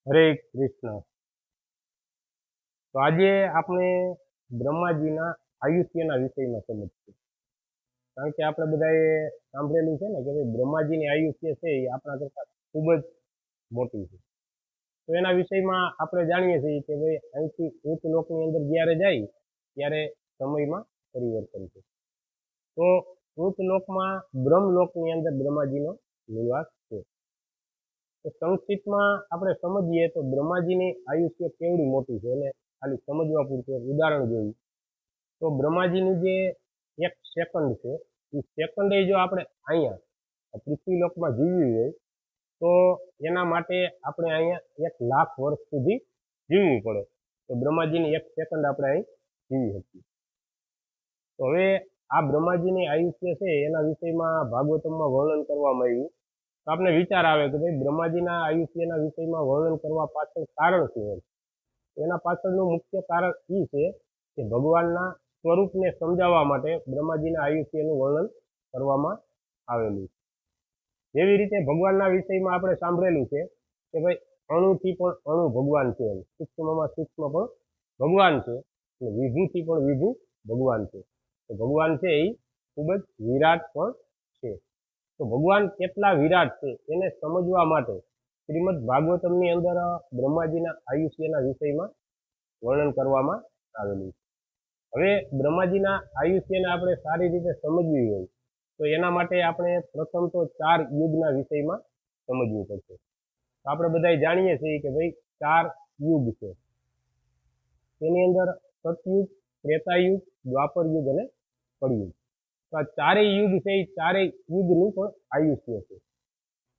હરે કૃષ્ણ. તો આજે આપણે બ્રહ્માજીના આયુષ્યના વિષયમાં સમજીશું. કારણ કે આપણે બધાએ સાંભળેલું છે ને કે ભાઈ બ્રહ્માજીની આયુષ્ય છે એ આપણા કરતાં ખૂબ જ મોટી છે. તો એના વિષયમાં આપણે જાણીએ છીએ કે ભાઈ અહીંથી ઉચ્ચ લોકની અંદર જ્યારે જાય ત્યારે સમયમાં પરિવર્તન છે. તો ઉચ્ચ લોકમાં બ્રહ્મલોકની અંદર બ્રહ્માજીનો નિવાસ છે. તો સંક્ષિપ્તમાં આપણે સમજીએ તો બ્રહ્માજીની આયુષ્ય કેવડી મોટી છે એને ખાલી સમજવા પૂરતું એક ઉદાહરણ જોઈએ તો બ્રહ્માજીની જે એક સેકન્ડ છે એ સેકન્ડે જો આપણે અહીંયા પૃથ્વીલોકમાં જીવવી હોય તો એના માટે આપણે અહીંયા 1,00,000 વર્ષ સુધી જીવવું પડે. તો બ્રહ્માજીની એક સેકન્ડ આપણે અહીં જીવી શકીએ. તો હવે આ બ્રહ્માજીની આયુષ્ય છે એના વિષયમાં ભાગવતમમાં વર્ણન કરવામાં આવ્યું. તો આપણે વિચાર આવે કે ભાઈ બ્રહ્માજીના આયુષ્યના વિષયમાં વર્ણન કરવા પાછળ કારણ શું હોય? એના પાછળનું મુખ્ય કારણ એ છે કે ભગવાનના સ્વરૂપને સમજાવવા માટે બ્રહ્માજીના આયુષ્યનું વર્ણન કરવામાં આવેલું છે. જેવી રીતે ભગવાનના વિષયમાં આપણે સાંભળેલું છે કે ભાઈ અણુથી પણ અણુ ભગવાન છે, સૂક્ષ્મમાં સૂક્ષ્મ પણ ભગવાન છે અને વિભૂથી પણ વિભુ ભગવાન છે. તો ભગવાન છે એ ખૂબ જ વિરાટ પણ છે. તો ભગવાન કેટલા વિરાટ છે એને સમજવા માટે શ્રીમદ ભાગવતમની અંદર બ્રહ્માજીના આયુષ્યના વિષયમાં વર્ણન કરવામાં આવેલું છે. હવે બ્રહ્માજીના આયુષ્યને આપણે સારી રીતે સમજવી હોય તો એના માટે આપણે પ્રથમ તો 4 યુગના વિષયમાં સમજવું પડશે. તો આપણે બધા જાણીએ છીએ કે ભાઈ 4 યુગ છે. તેની અંદર સતયુગ, ત્રેતાયુગ, દ્વાપર યુગ અને કળિયુગ. તો આ ચારેય યુગ છે એ ચારેય યુગનું પણ આયુષ્ય છે.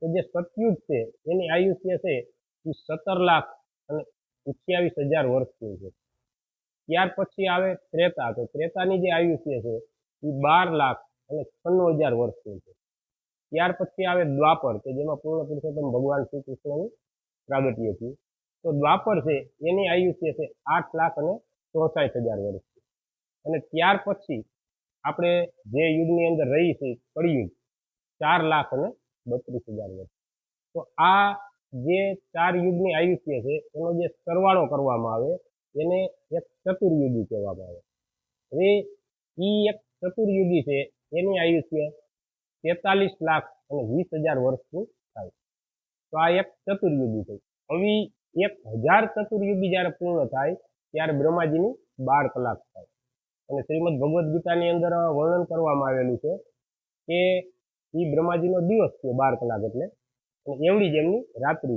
તો જે સતયુગ છે એની આયુષ્ય છે એ 17,28,000 વર્ષની છે. ત્યાર પછી આવે ત્રેતા. તો ત્રેતાની જે આયુષ્ય છે એ 12,96,000 વર્ષની છે. ત્યાર પછી આવે દ્વાપર કે જેમાં પૂર્ણ પુરુષોત્તમ ભગવાન શ્રી કૃષ્ણનું પ્રાગટ્ય થયું. તો દ્વાપર છે એની આયુષ્ય છે 8,64,000 વર્ષની. અને ત્યાર પછી આપણે જે યુગની અંદર રહી છે કળિયુગ 4,32,000 વર્ષ. તો આ જે 4 યુગની આયુષ્ય છે એનો જે સરવાળો કરવામાં આવે એને એક ચતુર્યુગી કહેવામાં આવે. હવે એ એક ચતુર્યુગી છે એની આયુષ્ય 43,20,000 વર્ષનું થાય. તો આ એક ચતુર્યુગી થઈ. હવે 1,000 ચતુર્યુગી જ્યારે પૂર્ણ થાય ત્યારે બ્રહ્માજીની 12 કલાક થાય. અને શ્રીમદ ભગવદ્ ગીતાની અંદર વર્ણન કરવામાં આવેલું છે કે એ બ્રહ્માજીનો દિવસ છે 12 કલાક એટલે એવડી જ એમની રાત્રિ